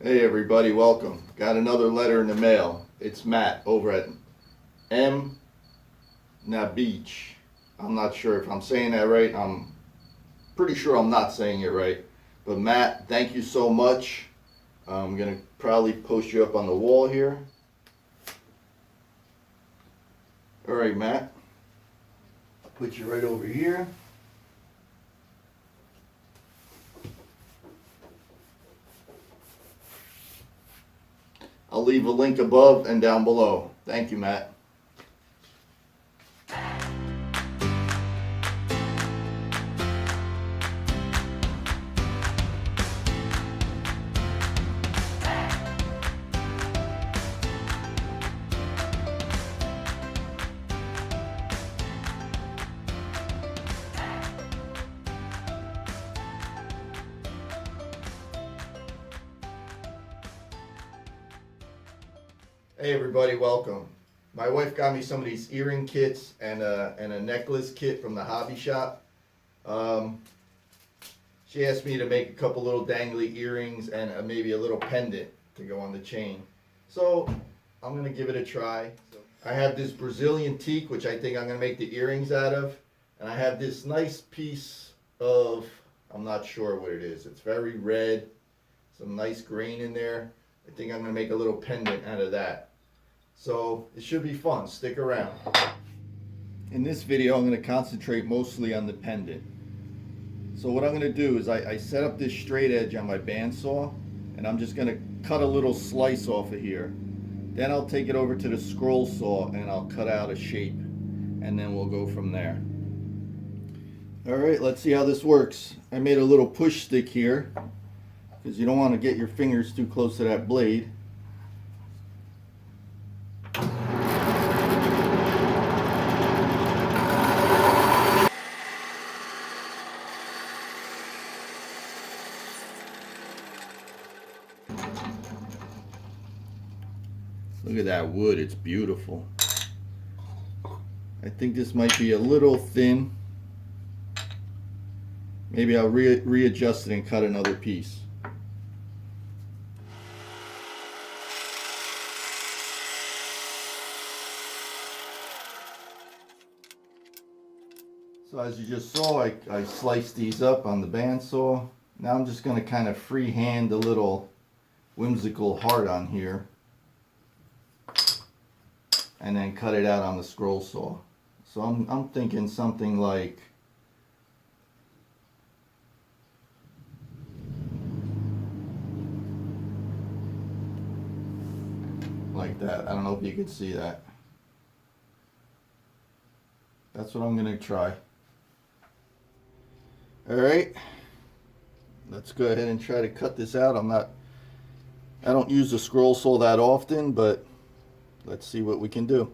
Hey everybody, welcome. Got another letter in the mail. It's Matt over at M. Beach. I'm not sure if I'm saying that right. I'm pretty sure I'm not saying it right. But Matt, thank you so much. I'm going to probably post you up on the wall here. Alright Matt, I'll put you right over here. I'll leave a link above and down below. Thank you, Matt. Hey everybody, welcome. My wife got me some of these earring kits and a necklace kit from the hobby shop. She asked me to make a couple little dangly earrings and maybe a little pendant to go on the chain. So I'm going to give it a try. I have this Brazilian teak, which I think I'm going to make the earrings out of. And I have this nice piece of, I'm not sure what it is. It's very red, some nice grain in there. I think I'm going to make a little pendant out of that. So it should be fun. Stick around. In this video, I'm going to concentrate mostly on the pendant. So what I'm going to do is I set up this straight edge on my bandsaw, and I'm just going to cut a little slice off of here. Then I'll take it over to the scroll saw and I'll cut out a shape, and then we'll go from there. Alright, let's see how this works. I made a little push stick here because you don't want to get your fingers too close to that blade. Look at that wood, it's beautiful. I think this might be a little thin. Maybe I'll readjust it and cut another piece. So as you just saw, I sliced these up on the bandsaw. Now I'm just going to kind of freehand a little whimsical heart on here, and then cut it out on the scroll saw. So I'm thinking something like that. I don't know if you can see that. That's what I'm going to try. Alright, let's go ahead and try to cut this out. I don't use the scroll saw that often, but let's see what we can do.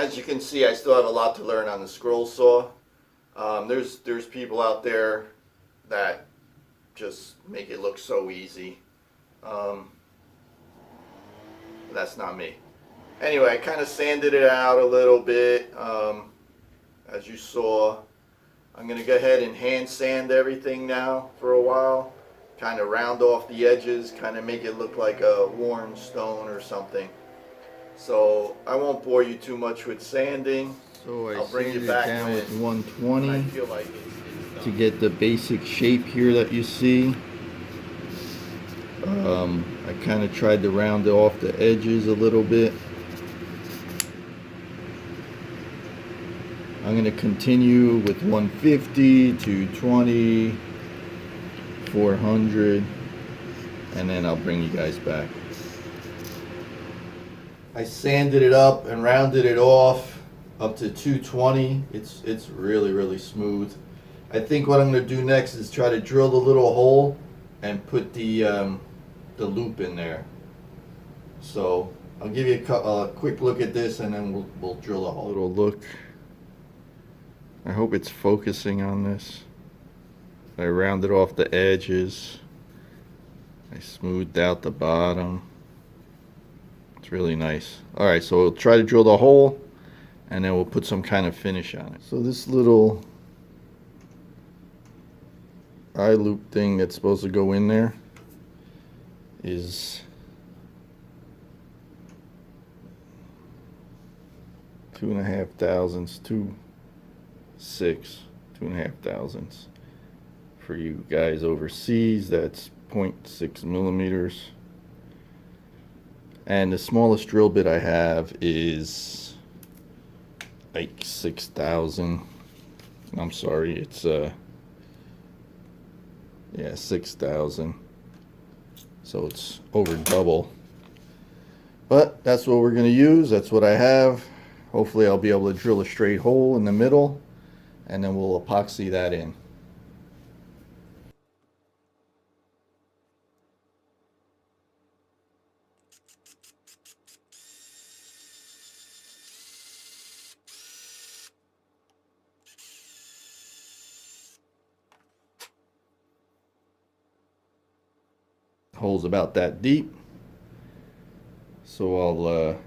as you can see, I still have a lot to learn on the scroll saw. There's people out there that just make it look so easy. That's not me. Anyway, I kind of sanded it out a little bit, as you saw. I'm going to go ahead and hand sand everything now for a while. Kind of round off the edges, kind of make it look like a worn stone or something. So I won't bore you too much with sanding. So I'll bring you back down with 120 I feel like it's to get the basic shape here that you see. I kind of tried to round off the edges a little bit. I'm going to continue with 150, 220, 400, and then I'll bring you guys back. I sanded it up and rounded it off up to 220. It's really smooth. I think what I'm going to do next is try to drill the little hole and put the loop in there. So I'll give you a quick look at this, and then we'll drill a hole. Little look. I hope it's focusing on this. I rounded off the edges. I smoothed out the bottom. It's really nice. Alright, so we'll try to drill the hole, and then we'll put some kind of finish on it. So this little eye loop thing that's supposed to go in there is 2.5 thousandths, 2.5 thousandths. For you guys overseas, that's 0.6 millimeters. And the smallest drill bit I have is like 6,000. I'm sorry, it's yeah, 6,000. So it's over double. But that's what we're going to use. That's what I have. Hopefully I'll be able to drill a straight hole in the middle, and then we'll epoxy that in. Hole's about that deep, so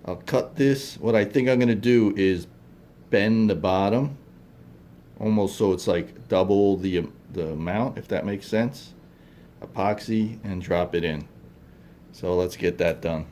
I'll cut this. What I think I'm going to do is bend the bottom almost so it's like double the amount, if that makes sense. Epoxy and drop it in. So let's get that done.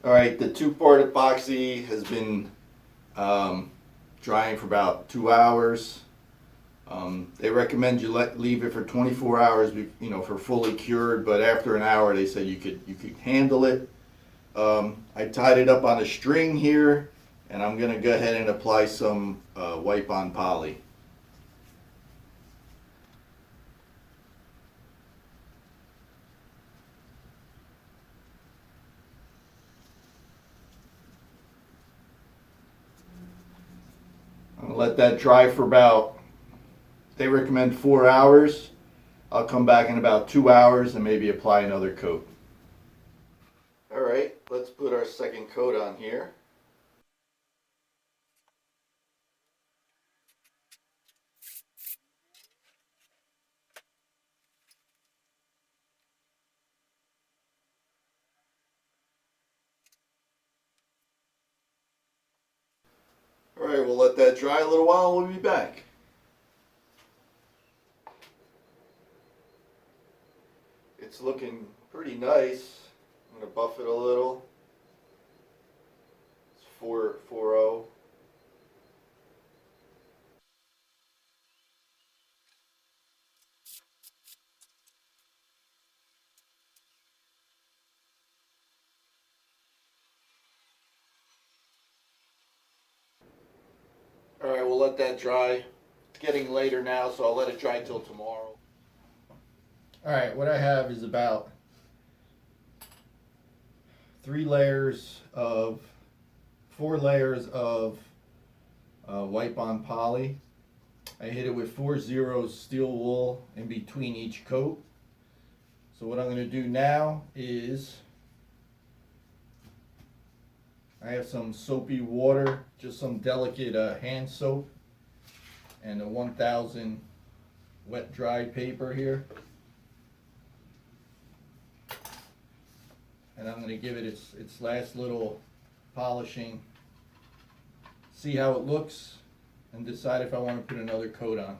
Alright, the two-part epoxy has been drying for about 2 hours. They recommend you leave it for 24 hours, you know, for fully cured, but after an hour they said you could handle it. I tied it up on a string here, and I'm going to go ahead and apply some wipe-on poly. I'll let that dry for about, they recommend 4 hours. I'll come back in about 2 hours and maybe apply another coat. Alright, let's put our second coat on here. Alright, we'll let that dry a little while and we'll be back. it's looking pretty nice. I'm going to buff it a little. It's 440. Alright, we'll let that dry. It's getting later now, so I'll let it dry till tomorrow. Alright, what I have is about 4 layers of wipe-on poly. I hit it with 4 zeros steel wool in between each coat. So what I'm going to do now is I have some soapy water, just some delicate hand soap, and a 1000 wet dry paper here. And I'm going to give it its last little polishing, see how it looks, and decide if I want to put another coat on.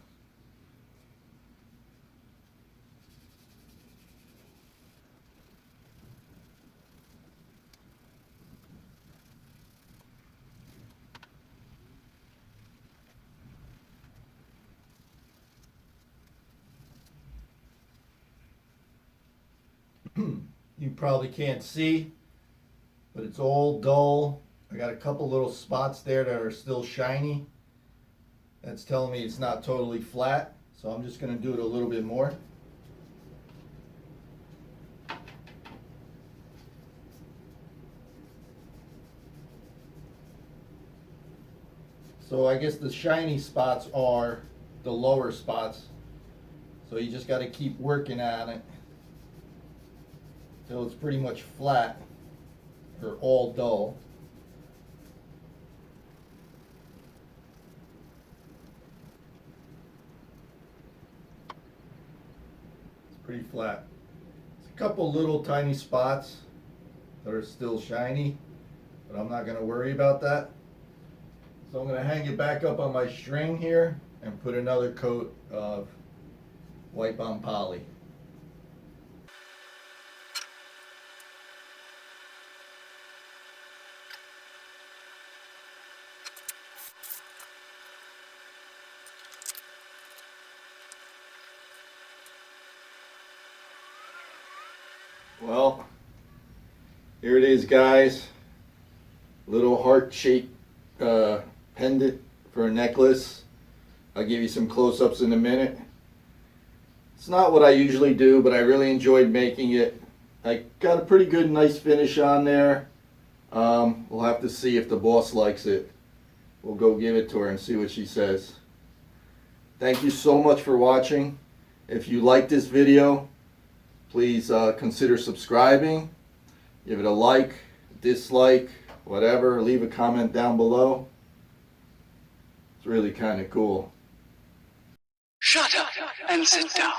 You probably can't see, but it's all dull. I got a couple little spots there that are still shiny. That's telling me it's not totally flat, so I'm just going to do it a little bit more. So I guess the shiny spots are the lower spots, so you just got to keep working on it till it's pretty much flat or all dull. It's pretty flat. There's a couple little tiny spots that are still shiny, but I'm not going to worry about that. So I'm going to hang it back up on my string here and put another coat of wipe-on poly. Well, here it is, guys. Little heart-shaped pendant for a necklace. I'll give you some close-ups in a minute. It's not what I usually do, but I really enjoyed making it. I got a pretty good, nice finish on there. We'll have to see if the boss likes it. We'll go give it to her and see what she says. Thank you so much for watching. If you like this video, please consider subscribing. Give it a like, dislike, whatever. Leave a comment down below. It's really kind of cool. Shut up and sit down.